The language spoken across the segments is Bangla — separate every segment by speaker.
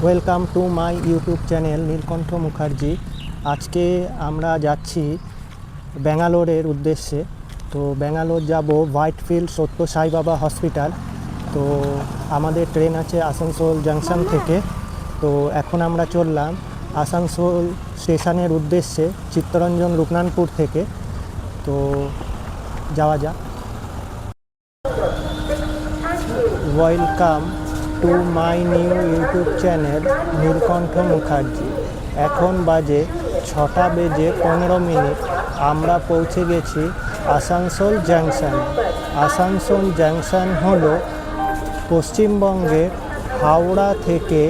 Speaker 1: Welcome to my YouTube channel Nilkantha Mukherjee. আজকে আমরা যাচ্ছি ব্যাঙ্গালোরের উদ্দেশ্যে। তো ব্যাঙ্গালোর যাব হোয়াইটফিল্ড সত্য সাই বাবা হসপিটাল। তো আমাদের ট্রেন আছে আসানসোল জাংশন থেকে। তো এখন আমরা চললাম আসানসোল স্টেশনের উদ্দেশ্যে চিত্তরঞ্জন রূপনানপুর থেকে। তো যাওয়া যাক। Welcome to my new YouTube channel Nilkantha Mukherjee. এখন বাজে 6:15। আমরা পৌঁছে গেছি আসানসোল জাংশন। আসানসোল জাংশন হলো পশ্চিমবঙ্গের হাওড়া থেকে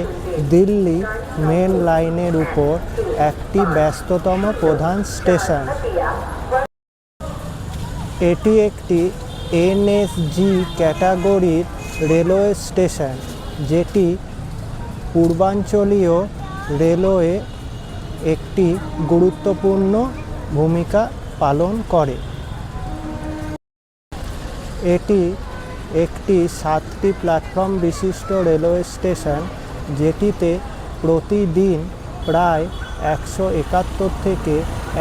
Speaker 1: দিল্লি মেন লাইনের উপর একটি ব্যস্ততম প্রধান স্টেশন। এটি একটি এনএসজি ক্যাটাগরির রেলওয়ে স্টেশন, যেটি পূর্বাঞ্চলীয় রেলওয়ে একটি গুরুত্বপূর্ণ ভূমিকা পালন করে। এটি একটি 7টি প্ল্যাটফর্ম বিশিষ্ট রেলওয়ে স্টেশন, যেটিতে প্রতিদিন প্রায় 171 থেকে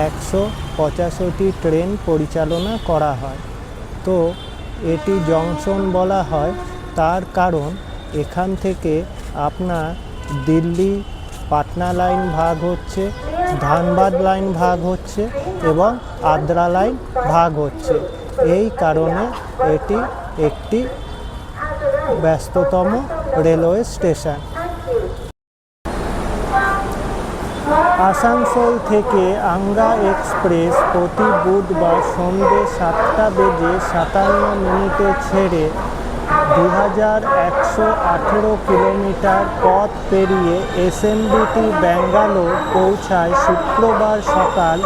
Speaker 1: 185টি ট্রেন পরিচালনা করা হয়। তো এটি জংশন বলা হয় তার কারণ এখান থেকে আপনার দিল্লি পাটনা লাইন ভাগ হচ্ছে, ধানবাদ লাইন ভাগ হচ্ছে এবং আদ্রা লাইন ভাগ হচ্ছে। এই কারণে এটি একটি ব্যস্ততম রেলওয়ে স্টেশন। আসানসোল থেকে আঙ্গা এক্সপ্রেস প্রতি বুধবার সন্ধ্যে 7:57 ছেড়ে 2118 কিলোমিটার পথ পেরিয়ে এসএমবিটি ব্যাঙ্গালোর পৌঁছায় শুক্রবার সকাল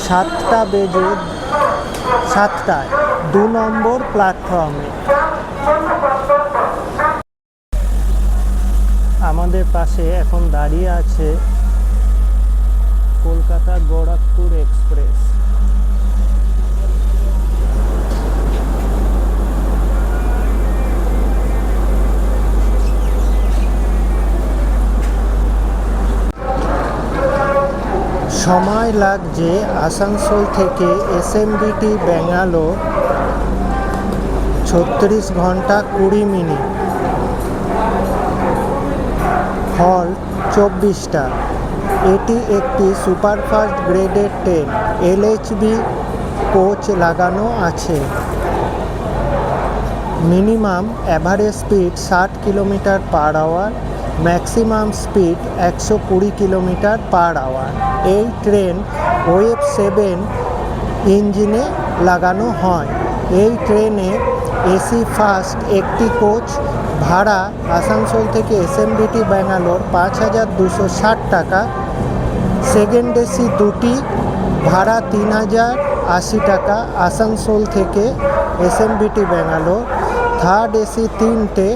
Speaker 1: 7টায় 2 নম্বর প্ল্যাটফর্মে। আমাদের পাশে এখন দাঁড়িয়ে আছে কলকাতা গোরখপুর এক্সপ্রেস। সময় লাগছে আসানসোল থেকে এসএমবিটি ব্যাঙ্গালোর 36 ঘন্টা 20 মিনিট। হল্ট 24টা। এটি একটি সুপারফাস্ট গ্রেডের ট্রেন। এলএইচবি কোচ লাগানো আছে। Minimum average speed 60 kilometre per hour, maximum speed 120 kilometre per hour. এই ট্রেন ওয়েভ 7 ইঞ্জিনে লাগানো হয়। এই ট্রেনে এসি ফার্স্ট একটি কোচ ভাড়া আসানসোল থেকে এসএমবিটি ব্যাঙ্গালোর 5260 টাকা। সেকেন্ড এসি দুটি ভাড়া 3080 টাকা আসানসোল থেকে এসএমবিটি ব্যাঙ্গালোর। থার্ড এসি 3টে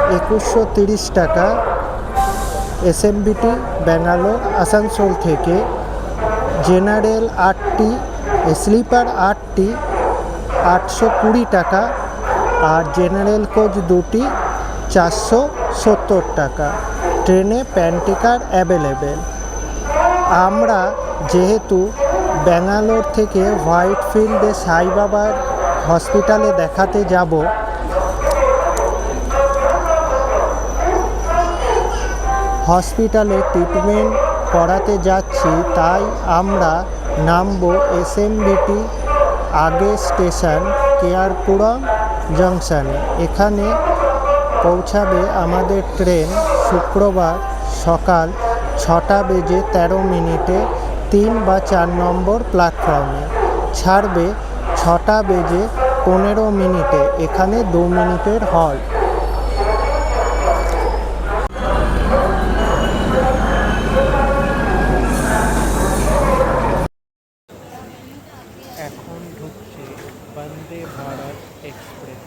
Speaker 1: 2130 টাকা এসএমবিটি ব্যাঙ্গালোর আসানসোল থেকে। জেনারেল 8টি, স্লিপার 8টি 820 টাকা, আর জেনারেল কোচ দুটি 470 টাকা। ট্রেনে প্যান্টিকার অ্যাভেলেবেল। আমরা যেহেতু ব্যাঙ্গালোর থেকে হোয়াইটফিল্ডে সাই বাবার হসপিটালে দেখাতে যাব, হসপিটালে ট্রিটমেন্ট করাতে যাচ্ছি, তাই আমরা নামবো এসএমবিটি আগে স্টেশন কেয়ারপুরম জংশনে। এখানে পৌঁছাবে আমাদের ট্রেন শুক্রবার সকাল 6:13 3 বা 4 নম্বর প্ল্যাটফর্মে। ছাড়বে 6:15। এখানে 2 মিনিটের হল্ট। এখন ঢুকছে বন্দে ভারত এক্সপ্রেস।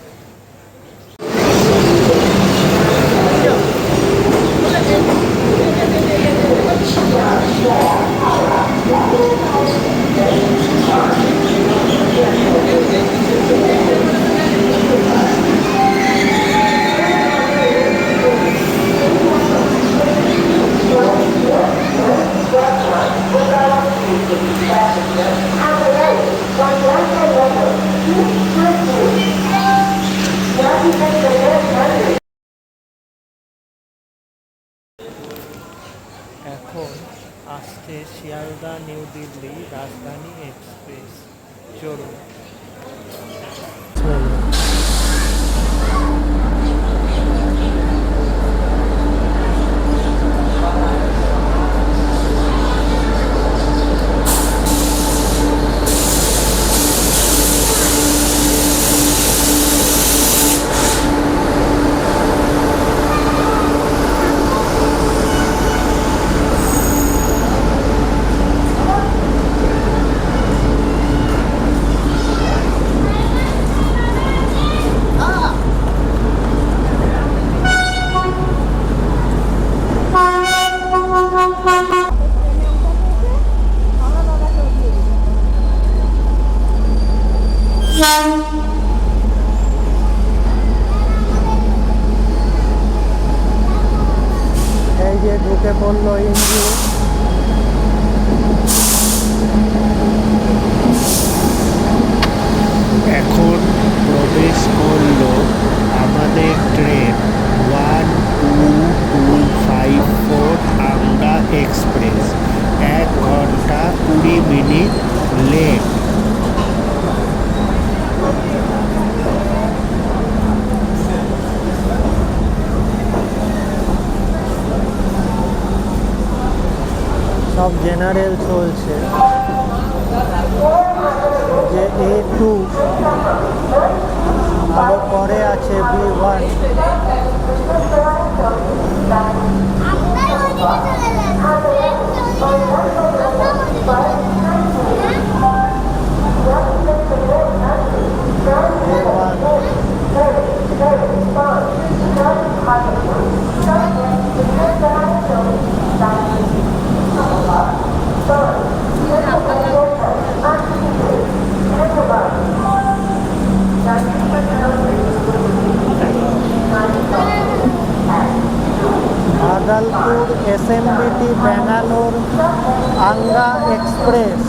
Speaker 1: আসছে শিয়ালদা নিউ দিল্লি রাজধানী এক্সপ্রেস। চলুন। এই যে ঢুকে পড়লো ইঞ্জিন। এখন প্রবেশ করলো আমাদের ট্রেন 12254 আংগা এক্সপ্রেস। 1 ঘন্টা 20 মিনিট লেট। সব জেনারেল চলছে। যে A2 আরো পরে আছে B1। Bhagalpur SMBT Bangalore Anga express.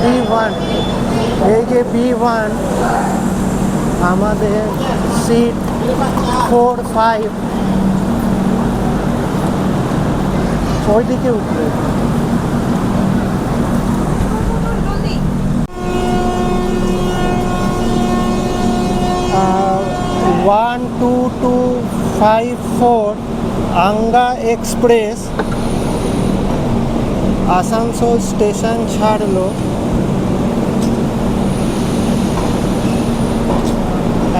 Speaker 1: B1, এই যে B1 আমাদের সিট 4-5 ওইদিকে উঠবে। 12254 আঙ্গা এক্সপ্রেস আসানসোল স্টেশন ছাড়লো।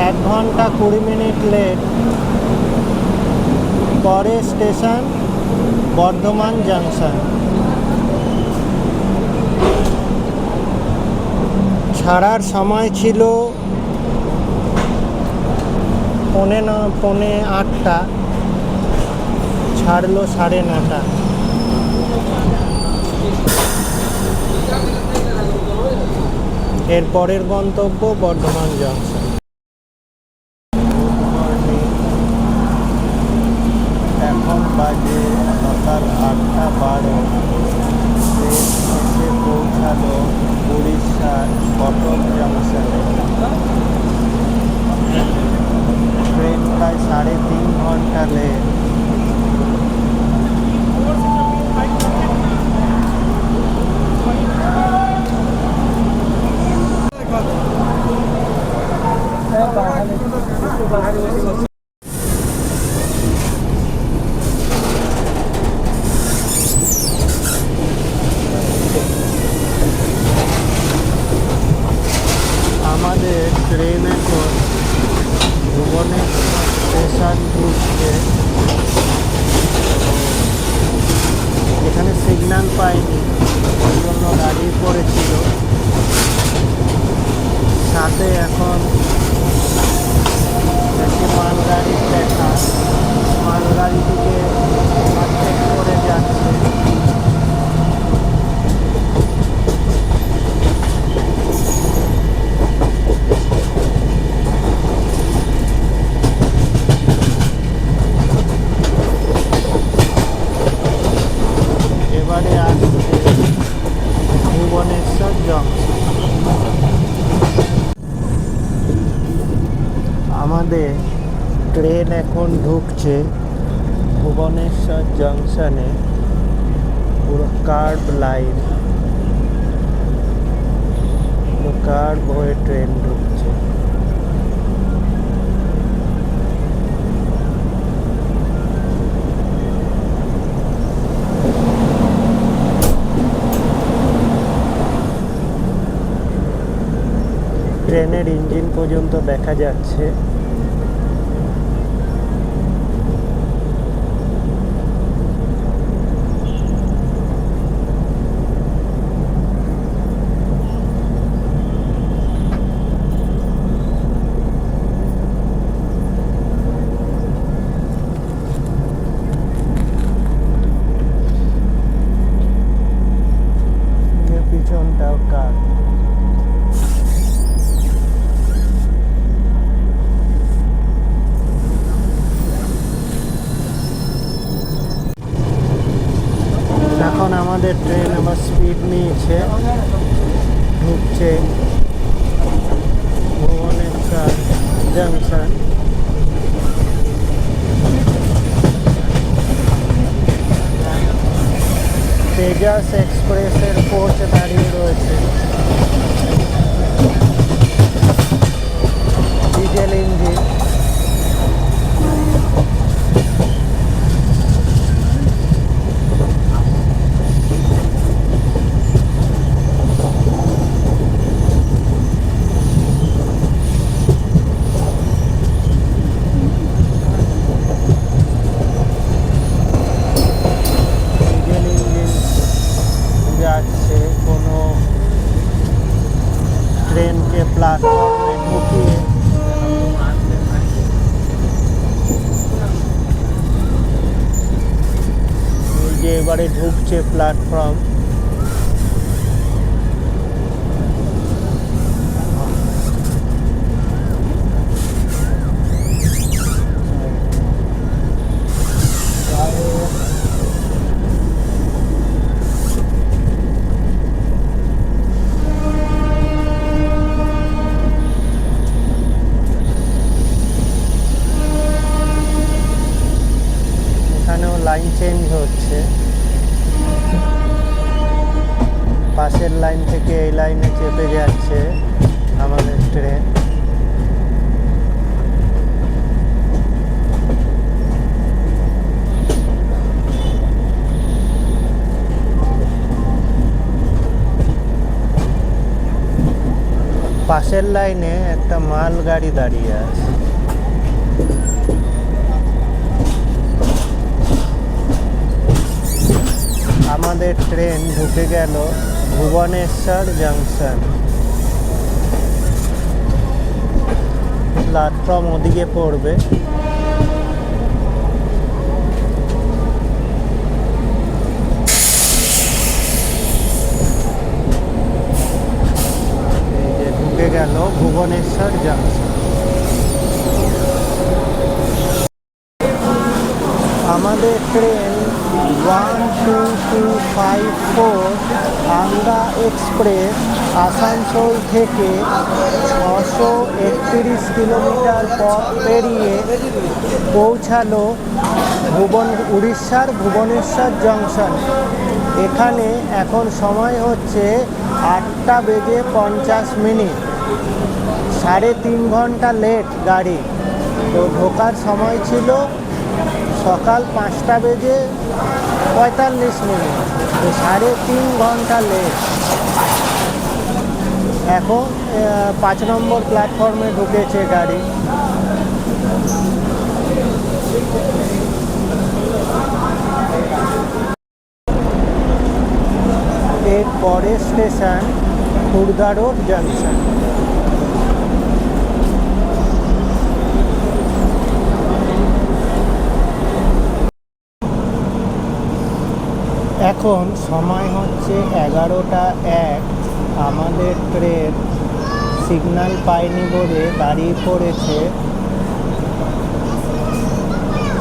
Speaker 1: 1 ঘন্টা 20 মিনিট লেট। পরে স্টেশন বর্ধমান জাংশন। ছাড়ার সময় ছিল 8:45, ছাড়লো 9:30। এর পরের গন্তব্য বর্ধমান জংশন। এখন বাজে সকাল 8:12। ট্রেন এসে পৌঁছালো উড়িষ্যার কটক জংশনে। ট্রেন প্রায় 3.5 ঘন্টা লেট। আমাদের ট্রেন এখন ভুবনেশ্বর স্টেশন ঢুকছে। এখানে সিগন্যাল পাইনি, ওই জন্য দাঁড়িয়ে পড়েছিল। সাথে এখন একটি মালগাড়ির দেখা, মালগাড়িটিকে ওভারটেক করে যাচ্ছে। এবারে আসছে ভুবনেশ্বর জংশন। আমাদের ট্রেন এখন ঢুকছে ভুবনেশ্বর জংশনে পুরো কার্ভ লাইন, পুরো কার্ভ হয়ে ট্রেন ঢুকছে। ট্রেনের ইঞ্জিন পর্যন্ত দেখা যাচ্ছে। পিছনটাও কার। এখন আমাদের ট্রেন আবার স্পিড নিয়েছে, ঢুকছে ভুবনেশ্বর জংশন। তেজাস এক্সপ্রেসের কোচ দাঁড়িয়ে রয়েছে, ডিজেল ইঞ্জিন। যাচ্ছে কোনো ট্রেনকে প্ল্যাটফর্মে ঢুকিয়ে। এই যে এবারে ঢুকছে প্ল্যাটফর্ম। লাইন চেঞ্জ হচ্ছে, পাশের লাইন থেকে এই লাইনে চেপে যাচ্ছে আমাদের ট্রেন। পাশের লাইনে একটা মাল গাড়ি দাঁড়িয়ে আছে। আমাদের ট্রেন ঢুকে গেল ভুবনেশ্বর জংশন। প্ল্যাটফর্ম ওদিকে পড়বে। এই যে ঢুকে গেল ভুবনেশ্বর জংশন। আমাদের ট্রেন 12254 আন্ডা এক্সপ্রেস আসানসোল থেকে 631 কিলোমিটার পথ পেরিয়ে পৌঁছালো উড়িষ্যার ভুবনেশ্বর জংশন। এখানে এখন সময় হচ্ছে 8:50। 3.5 ঘন্টা লেট গাড়ি। তো ঢোকার সময় ছিল সকাল 5:45। তো 3.5 ঘন্টা লেট। এখন 5 নম্বর প্ল্যাটফর্মে ঢুকেছে গাড়ি। এর পরের স্টেশন খুর্দা রোড জংশন। এখন সময় হচ্ছে 11:01। আমাদের ট্রেন সিগন্যাল পায়নি বলে দাঁড়িয়ে পড়েছে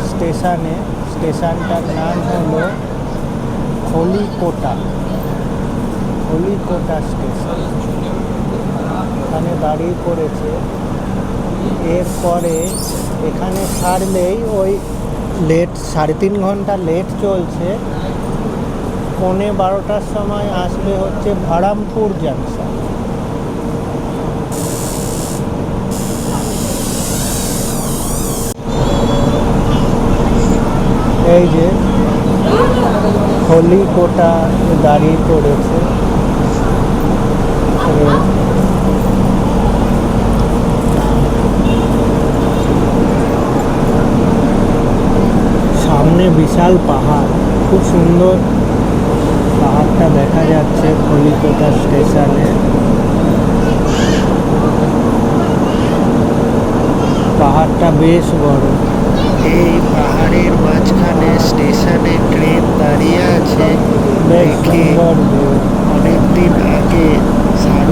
Speaker 1: স্টেশনে। স্টেশনটার নাম হলো খলিকোটা স্টেশন। এখানে দাঁড়িয়ে পড়েছে। এরপরে এখানে ছাড়লেই ওই লেট 3.5 ঘন্টা লেট চলছে। 11:15টার সময় আসবে হচ্ছে ভারামপুর জাংশন। এই যে হলিকোটা দাঁড়িয়ে পড়েছে। সামনে বিশাল পাহাড়, খুব সুন্দর পাহাড়টা দেখা যাচ্ছে হলিকোটা স্টেশনে। পাহাড়টা বেশ বড়।
Speaker 2: এই পাহাড়ের মাঝখানে স্টেশনে ট্রেন দাঁড়িয়ে আছে।
Speaker 1: বেশ সুন্দর
Speaker 2: অনেকদিন আগে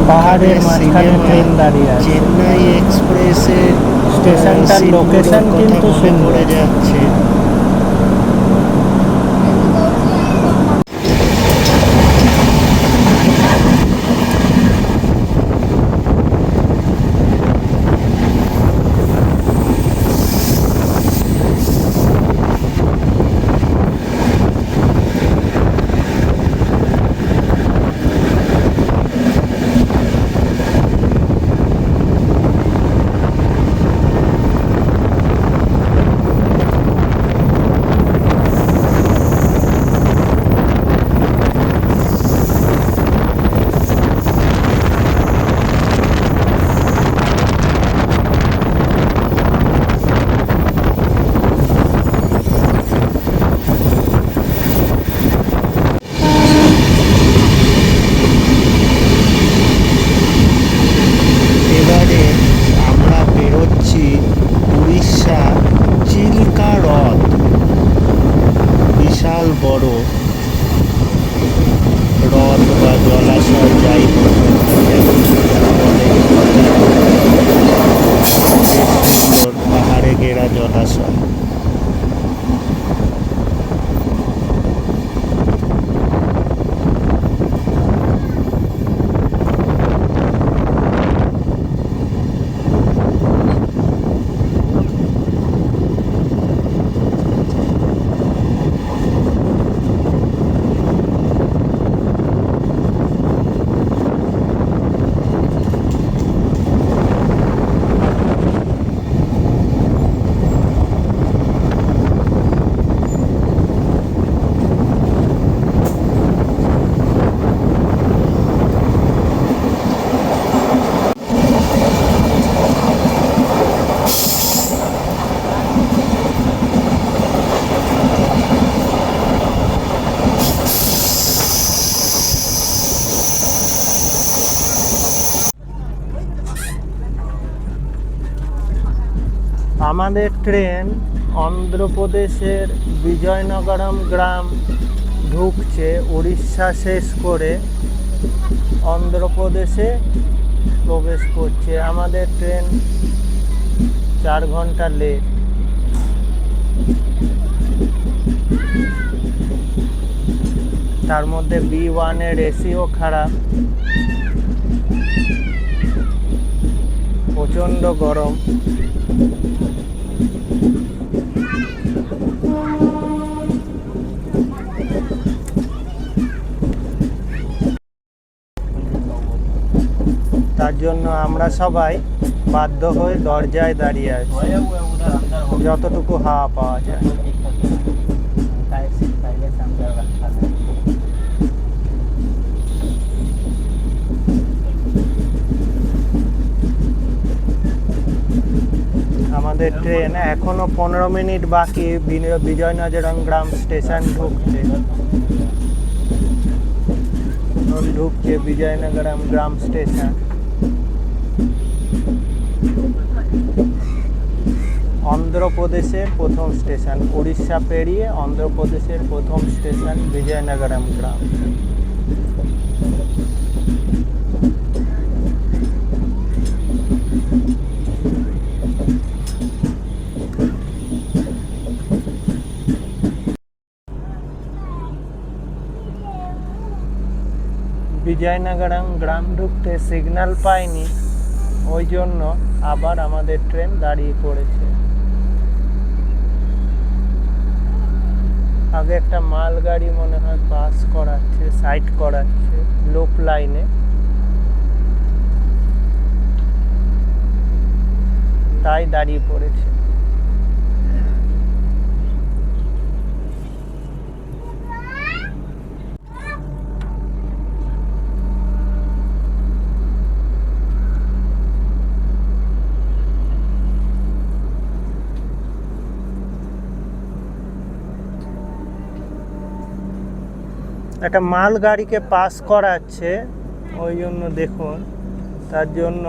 Speaker 1: পাহাড়ের মাঝখানে ট্রেন দাঁড়িয়ে আছে।
Speaker 2: চেন্নাই এক্সপ্রেসের
Speaker 1: স্টেশনটার লোকেশন কিন্তু সুন্দর
Speaker 2: পড়ে যাচ্ছে। এবারে আমরা বেরোচ্ছি উড়িষ্যা চিল্কা হ্রদ। বিশাল বড় হ্রদ বা জলাশয় যাই হোক বেশ সুন্দর পাহাড়ে ঘেরা জলাশয়।
Speaker 1: আমাদের ট্রেন অন্ধ্রপ্রদেশের বিজয়নগরম গ্রাম ঢুকছে। উড়িষ্যা শেষ করে অন্ধ্রপ্রদেশে প্রবেশ করছে। আমাদের ট্রেন 4 ঘন্টা লেট। তার মধ্যে B1-এর এসিও খারাপ, প্রচণ্ড গরম। তার জন্য আমরা সবাই বাধ্য হয়ে দরজায় দাঁড়িয়ে আছি, যতটুকু হাওয়া পাওয়া যায়। আমাদের ট্রেন এখনো 15 মিনিট বাকি বিজয়নগরম গ্রাম স্টেশন ঢুকছে বিজয়নগরম গ্রাম স্টেশন। অন্ধ্রপ্রদেশের প্রথম স্টেশন, উড়িষ্যা পেরিয়ে অন্ধ্রপ্রদেশের প্রথম স্টেশন বিজয়নগরম গ্রাম। বিজয়নগরম গ্রাম ঢুকতে সিগন্যাল পাইনি, ওই জন্য আবার আমাদের ট্রেন দাঁড়িয়ে পড়েছে। আগে একটা মালগাড়ি মনে হয় পাস করাচ্ছে, সাইড করাচ্ছে লোক লাইনে, তাই দাঁড়িয়ে পড়েছে। একটা মালগাড়িকে পাস করাচ্ছে, ওই জন্য দেখুন, তার জন্য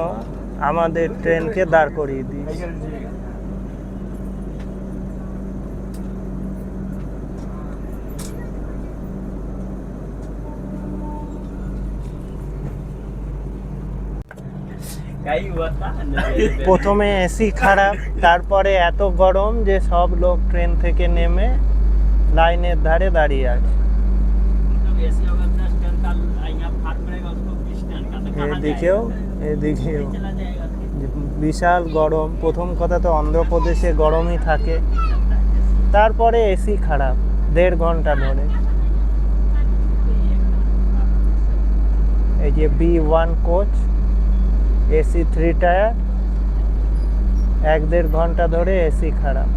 Speaker 1: আমাদের ট্রেনকে দাঁড় করিয়ে দিয়েছে। প্রথমে এসি খারাপ, তারপরে এত গরম যে সব লোক ট্রেন থেকে নেমে লাইনের ধারে দাঁড়িয়ে আছে। এদিকেও বিশাল গরম। প্রথম কথা তো অন্ধ্রপ্রদেশে গরমই থাকে, তারপরে এসি খারাপ 1.5 ঘন্টা ধরে। এই যে B1 কোচ, এসি 3 টায়ার, 1-1.5 ঘন্টা ধরে এসি খারাপ।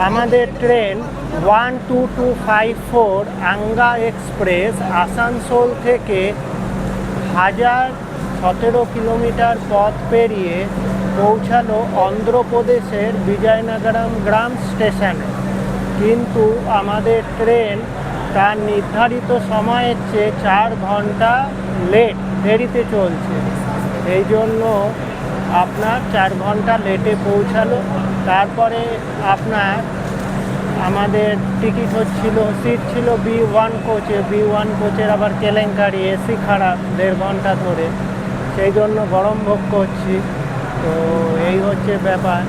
Speaker 1: আমাদের ট্রেন 12254 আঙ্গা এক্সপ্রেস আসানসোল থেকে 1017 কিলোমিটার পথ পেরিয়ে পৌঁছালো অন্ধ্রপ্রদেশের বিজয়নগরম গ্রাম স্টেশনে। কিন্তু আমাদের ট্রেন তার নির্ধারিত সময়ের চেয়ে 4 ঘন্টা দেরিতে চলছে। এই জন্য আপনার 4 ঘন্টা লেটে পৌঁছালো। তারপরে আমাদের টিকিট সিট ছিল B1 কোচে। B1 কোচের আবার কেলেঙ্কারি, এসি খারাপ 1.5 ঘন্টা ধরে, সেই জন্য গরম ভোগ করছি। তো এই হচ্ছে ব্যাপার।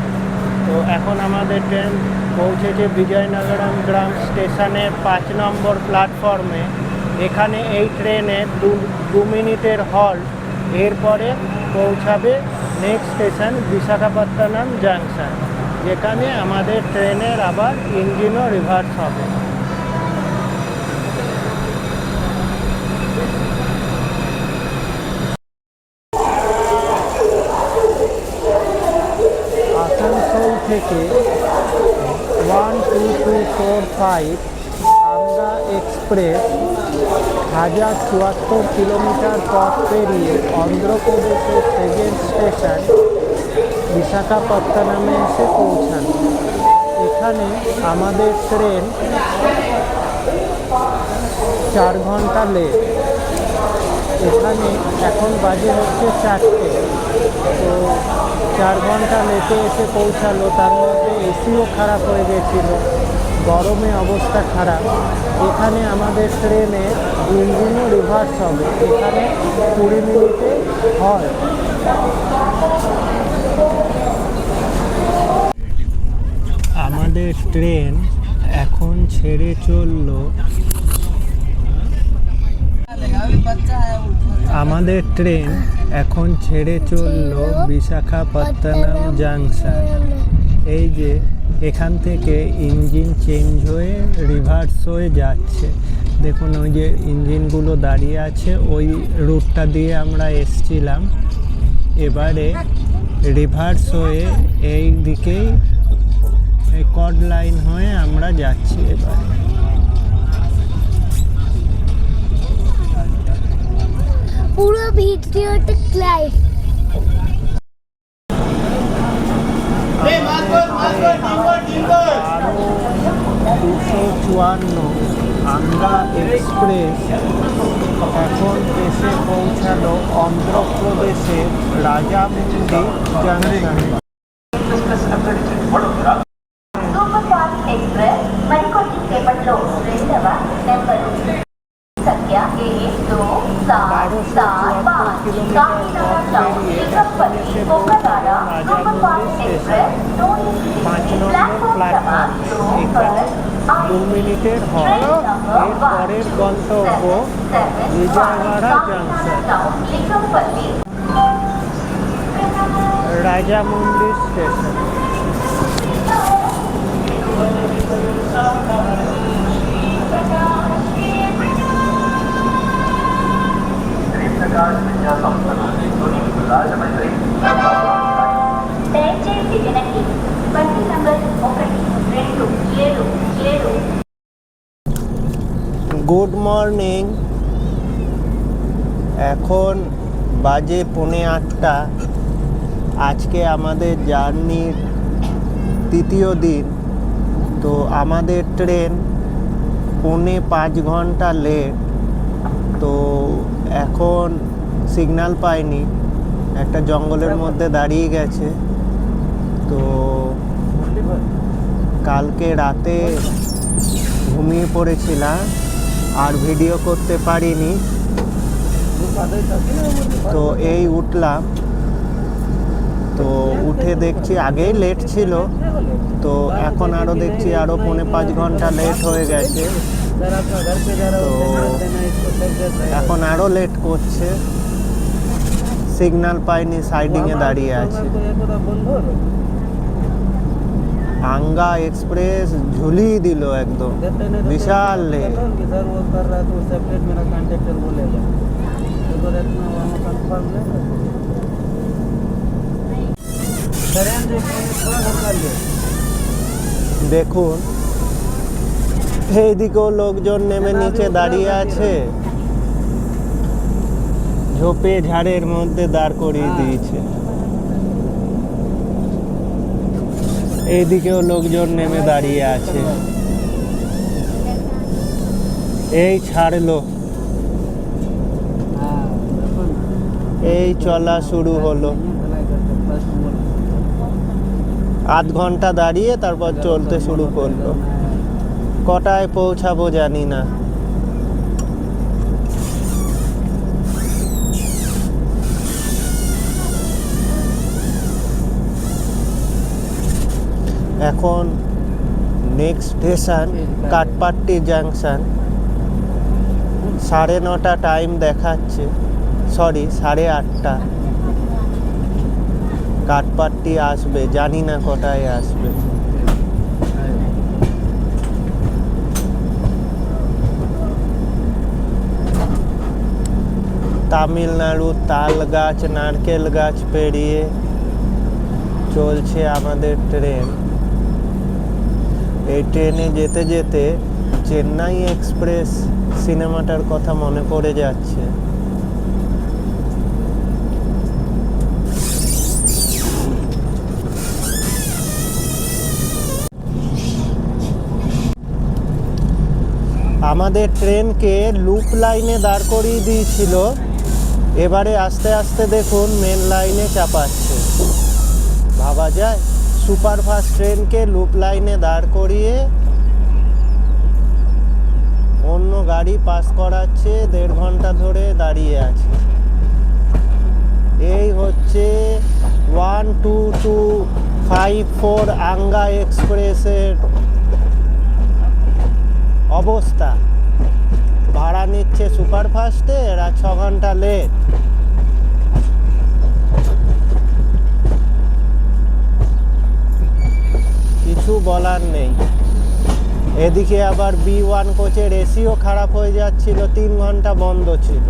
Speaker 1: তো এখন আমাদের ট্রেন পৌঁছেছে বিজয়নগরম গ্রাম স্টেশনের 5 নম্বর প্ল্যাটফর্মে। এখানে এই ট্রেনে 2 মিনিটের হল্ট, এরপরে পৌঁছাবে নেক্সট স্টেশন বিশাখাপত্তনম জাংশন, যেখানে আমাদের ট্রেনের আবার ইঞ্জিনও রিভার্স হবে। আসানসোল থেকে 12245 আঙ্গা এক্সপ্রেস 1074 কিলোমিটার পথ পেরিয়ে অন্ধ্রপ্রদেশের সেকেন্ড স্টেশন বিশাখাপত্তনমে এসে পৌঁছানো। এখানে আমাদের ট্রেন 4 ঘন্টা লেট। এখানে এখন বাজে হচ্ছে 4টে। তো 4 ঘন্টা লেটে এসে পৌঁছালো, তার মধ্যে এসিও খারাপ হয়ে গেছিল, গরমে অবস্থা খারাপ। এখানে আমাদের ট্রেনে ইঞ্জিনও রিভার্স হবে, এখানে 20 মিনিটে হয়। আমাদের ট্রেন এখন ছেড়ে চলল বিশাখাপত্তনম জাংশন। এই যে এখান থেকে ইঞ্জিন চেঞ্জ হয়ে রিভার্স হয়ে যাচ্ছে। দেখুন ওই যে ইঞ্জিনগুলো দাঁড়িয়ে আছে, ওই রুটটা দিয়ে আমরা এসছিলাম। এবারে রিভার্স হয়ে এই দিকেই কর্ড লাইন হয়ে আমরা যাচ্ছি। এবার
Speaker 3: পুরো ভিডিওটা লাইভ।
Speaker 1: আরো 254 আঙ্গা এক্সপ্রেস এখন এসে পৌঁছালো অন্ধ্রপ্রদেশের রাজামুন্ডি জাংশন।
Speaker 4: एक्सप्रेस मरिकोटी केपట్లో 2వ నెంబరు సంఖ్య 7275 కాకినాడ టౌన్ శ్రీకాకుళం కోకతాడ super fast express
Speaker 1: 5 number platform. এখানে 2 মিনিটের হল্ট, এর পরের গন্তব্য বিজয়ওয়াড়া জাংশন। রাজামন্দির স্টেশন।
Speaker 4: దయచేసి వినండి, బస్సు నంబర్ 1277
Speaker 2: গুড মর্নিং। এখন বাজে 8:45। আজকে আমাদের জার্নির তৃতীয় দিন। তো আমাদের ট্রেন 4.5 ঘন্টা লেট। তো এখন সিগন্যাল পাইনি, একটা জঙ্গলের মধ্যে দাঁড়িয়ে গেছে। তো কালকে রাতে ঘুমিয়ে পড়েছিলাম, আর ভিডিও করতে পারিনি। তো এই উঠলাম, তো উঠে দেখছি আগেই লেট ছিল, তো এখন আরও দেখছি আরও 4.5 ঘন্টা লেট হয়ে গেছে। তো এখন আরও লেট করছে, সিগন্যাল পাইনি, সাইডিংয়ে দাঁড়িয়ে আছে। আঙ্গা এক্সপ্রেস ঝুলিয়ে দিল একদম, বিশাল লেট। দেখুন এইদিকেও লোকজন নেমে নিচে দাঁড়িয়ে আছে, ঝোপে ঝাড়ের মধ্যে দাঁড় করিয়ে দিয়েছে। এইদিকেও লোকজন নেমে দাঁড়িয়ে আছে। এই ছাড়লো, এই চলা শুরু হলো। আধ ঘন্টা দাঁড়িয়ে তারপর চলতে শুরু করলো। কটায় পৌঁছাবো জানি না। এখন next station Katpadi junction. 9:30 time দেখাচ্ছে, সরি 8:30। কাটপাট্টি আসবে, জানি না কটায় আসবে। তামিলনাড়ু তাল গাছ, নারকেল গাছ পেরিয়ে চলছে আমাদের ট্রেন। এই ট্রেনে যেতে যেতে চেন্নাই এক্সপ্রেস সিনেমাটার কথা মনে পড়ে যাচ্ছে। আমাদের ট্রেনকে লুপ লাইনে দাঁড় করিয়ে দিয়েছিল, এবারে আস্তে আস্তে দেখুন মেন লাইনে চাপাচ্ছে। ভাবা যায়, সুপারফাস্ট ট্রেনকে লুপ লাইনে দাঁড় করিয়ে অন্য গাড়ি পাস করাচ্ছে, 1.5 ঘন্টা ধরে দাঁড়িয়ে আছে। এই হচ্ছে 1224 আঙ্গা এক্সপ্রেসের অবস্থা। ভাড়া নিচ্ছে সুপারফাস্টে, এরা 6 ঘন্টা লেট। কিছু বলার নেই। এদিকে আবার B1 কোচের এসিও খারাপ হয়ে যাচ্ছিল, 3 ঘন্টা বন্ধ ছিল।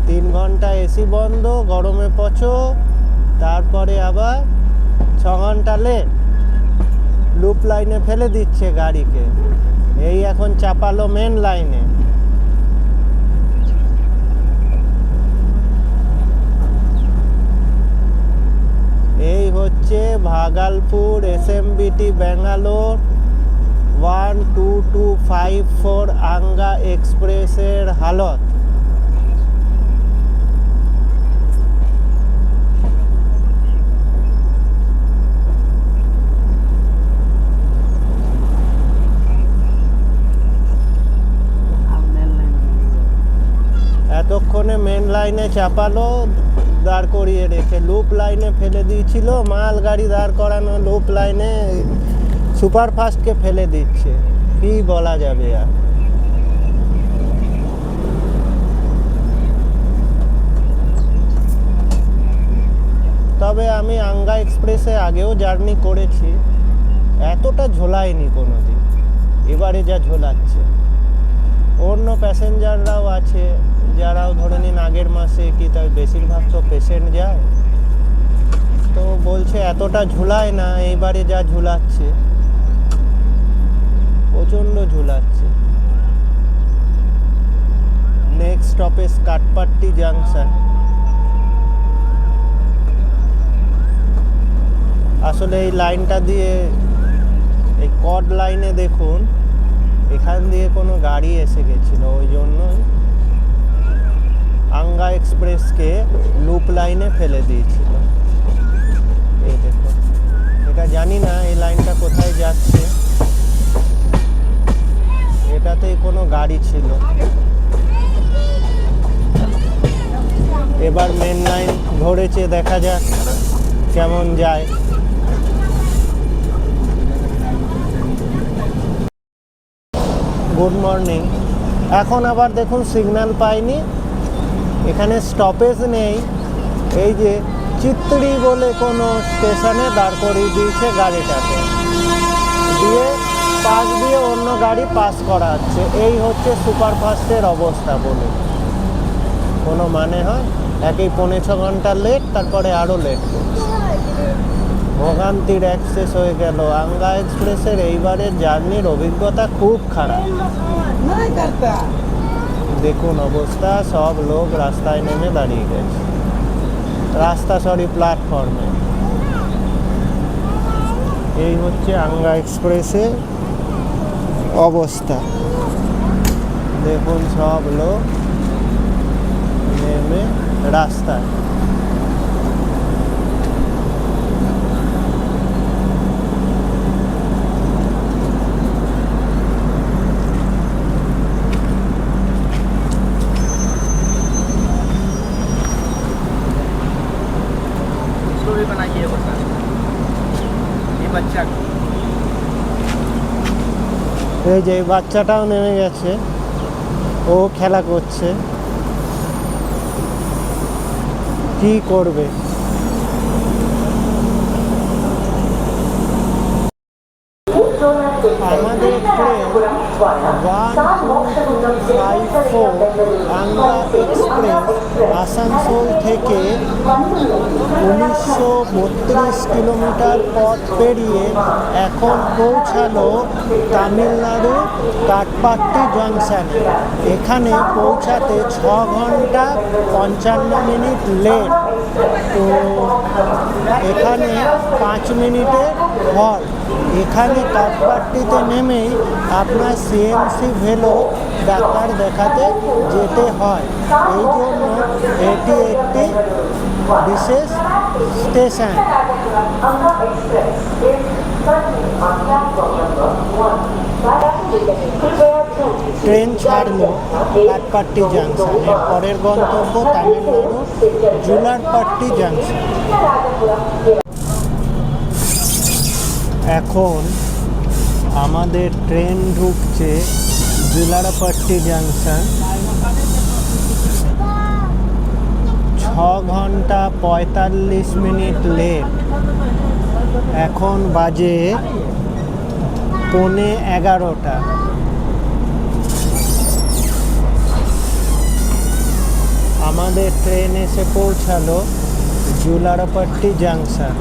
Speaker 2: 3 ঘন্টা এসি বন্ধ, গরমে পচো, তারপরে আবার 6 ঘন্টা লেট। লুপ লাইনে ফেলে দিচ্ছে গাড়িকে। এই এখন চাপালো মেন লাইনে। এই হচ্ছে ভাগলপুর এসএমবিটি ব্যাঙ্গালোর 12254 আঙ্গা এক্সপ্রেসের হালত। এতক্ষণে মেন লাইনে চাপালো, দাঁড় করিয়ে রেখে লুপ লাইনে ফেলে দিয়েছিল। মাল গাড়ি দাঁড় করানো লুপ লাইনে সুপারফাস্টকে ফেলে দিচ্ছে, কি বলা যাবে আর। এক্সপ্রেসে আগেও জার্নি করেছি, এতটা ঝোলায়নি কোনো দিন, এবারে যা ঝোলাচ্ছে। অন্য প্যাসেঞ্জাররাও আছে যারাও ধরে নিন আগের মাসে কি তার বেশিরভাগ তো পেশেন্ট যায়, তো বলছে এতটা ঝুলায় না, এইবারে যা ঝুলাচ্ছে প্রচণ্ড ঝুলাচ্ছে। Next stoppage Katpadi junction. আসলে এই লাইনটা দিয়ে, এই কড লাইনে দেখুন এখান দিয়ে কোনো গাড়ি এসে গেছিলো, ওই জন্যই আঙ্গা এক্সপ্রেসকে লুপ লাইনে ফেলে দিয়েছিল। এই দেখুন, এটা জানি না এই লাইনটা কোথায় যাচ্ছে, এটাতেই কোনো গাড়ি ছিল। এবার মেন লাইন ধরেছে, দেখা যাক কেমন যায়। Good morning. এখন আবার দেখুন সিগন্যাল পাইনি, এখানে স্টপেজ নেই। এই যে চিত্রি বলে কোনো স্টেশনে দাঁড় করিয়ে দিয়েছে গাড়িটাকে, দিয়ে পাশ দিয়ে অন্য গাড়ি পাস করাচ্ছে। এই হচ্ছে সুপারফাস্টের অবস্থা বলে কোনো মানে হয়? একই 5.5 ঘন্টা লেট, তারপরে আরও লেট করছে। ভোগান্তির অ্যাক্সেস হয়ে গেল। আঙ্গা এক্সপ্রেসের এইবারের জার্নির অভিজ্ঞতা খুব খারাপ। দেখুন অবস্থা, সব লোক রাস্তায় নেমে দাঁড়িয়ে গেছে, প্ল্যাটফর্মে। এই হচ্ছে আঙ্গা এক্সপ্রেসের অবস্থা। দেখুন সব লোক নেমে রাস্তায়। এই যে বাচ্চাটাও নেমে গেছে, ও খেলা করছে, কি করবে? আমাদের ট্রেন 1254 আঙ্গা এক্সপ্রেস আসানসোল থেকে 1932 কিলোমিটার পথ পেরিয়ে এখন পৌঁছালো তামিলনাড়ু কাটপাট্টি জাংশনে। এখানে পৌঁছাতে 6 ঘন্টা 55 মিনিট লেট। তো এখানে 5 মিনিটের হল্ট। এখানে কাটপাট্টিতে নেমেই আপনার সিএমসি ভেলো ডাক্তার দেখাতে যেতে হয়। এই জন্য এটি একটি বিশেষ স্টেশন। ট্রেন ছাড়লো কাটপাট্টি জাংশন, এর পরের গন্তব্য তামিলনাড়ু জুলারপাট্টি জাংশন। এখন আমাদের ট্রেন ঢুকছে জুলারপাট্টি জাংশন। 6 ঘন্টা 45 মিনিট লেট। এখন বাজে 11:15। আমাদের ট্রেন এসে পৌঁছালো জুলারপাট্টি জাংশন।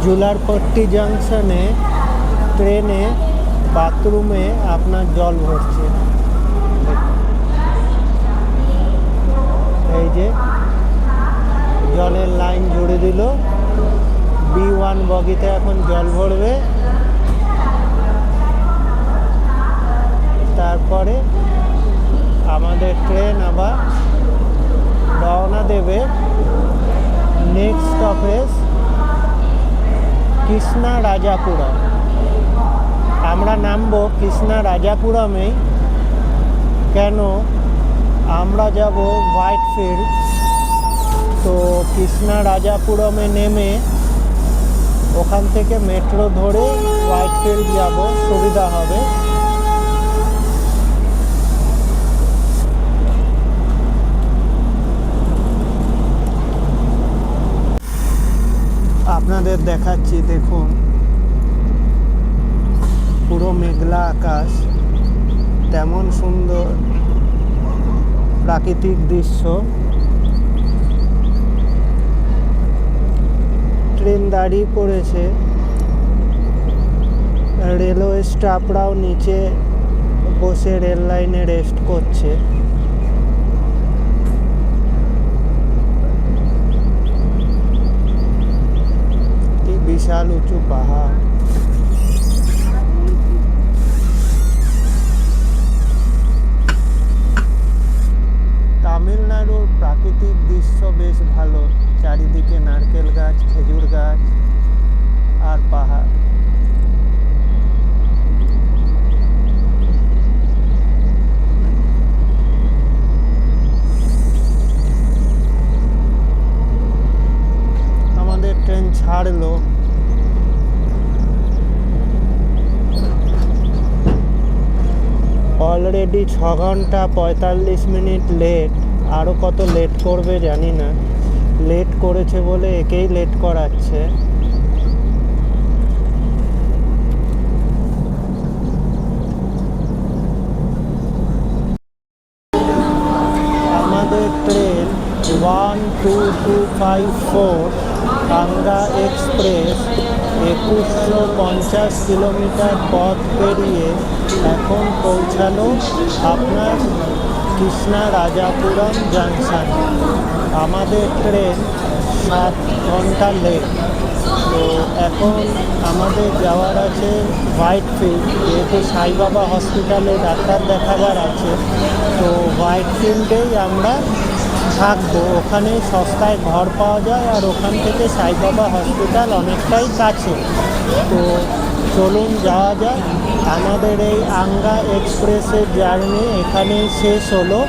Speaker 2: জুলারপাট্টি জাংশনে ট্রেনে বাথরুমে আপনার জল ভরছে। এই যে জলের লাইন জুড়ে দিল, B1 বগিতে এখন জল ভরবে, তারপরে আমাদের ট্রেন আবার রওনা দেবে। Next stoppage Krishna Rajapuram. আমরা নামবো কৃষ্ণা রাজাপুরমেই। কেন? আমরা যাব হোয়াইটফিল্ড। তো কৃষ্ণা রাজাপুরমে নেমে ওখান থেকে মেট্রো ধরে হোয়াইটফিল্ড যাব, সুবিধা হবে। আপনাদের দেখাচ্ছি, দেখুন পুরো মেঘলা আকাশ, তেমন সুন্দর প্রাকৃতিক দৃশ্য। ট্রেন দাঁড়িয়ে পড়েছে, রেলওয়ে স্টাফরাও নিচে বসে রেল লাইনে রেস্ট করছে। কি বিশাল উঁচু পাহাড়। তামিলনাড়ুর প্রাকৃতিক দৃশ্য বেশ ভালো, চারিদিকে নারকেল গাছ, খেজুর গাছ আর পাহাড়। আমাদের ট্রেন ছাড়লো। অলরেডি 6 ঘন্টা 45 মিনিট লেট, আরও কত লেট করবে জানি না। লেট করেছে বলে একেই লেট করাচ্ছে। আমাদের ট্রেন 12254 আংরা এক্সপ্রেস 2150 কিলোমিটার পথ পেরিয়ে এখন পৌঁছালো আপনার কৃষ্ণা রাজাপুরম জাংশন। আমাদের ট্রেন 7 ঘন্টা লেট। তো এখন আমাদের যাওয়ার আছে হোয়াইটফিল্ড, যেহেতু সাইবাবা হসপিটালে ডাক্তার দেখাবার আছে। তো হোয়াইটফিল্ডেই আমরা থাকবো, ওখানে সস্তায় ঘর পাওয়া যায় আর ওখান থেকে সাইবাবা হসপিটাল অনেকটাই কাছে। তো চলুন যাওয়া যায়। আমাদের এই আংরা এক্সপ্রেসের জার্নি এখানেই শেষ হলো।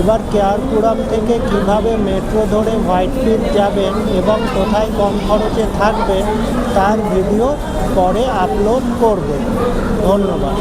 Speaker 2: এবার কেয়ারপুরম থেকে কিভাবে মেট্রো ধরে হোয়াইটফিল্ড যাবেন এবং কোথায় কম খরচে থাকবেন তার ভিডিও পরে আপলোড করব। ধন্যবাদ।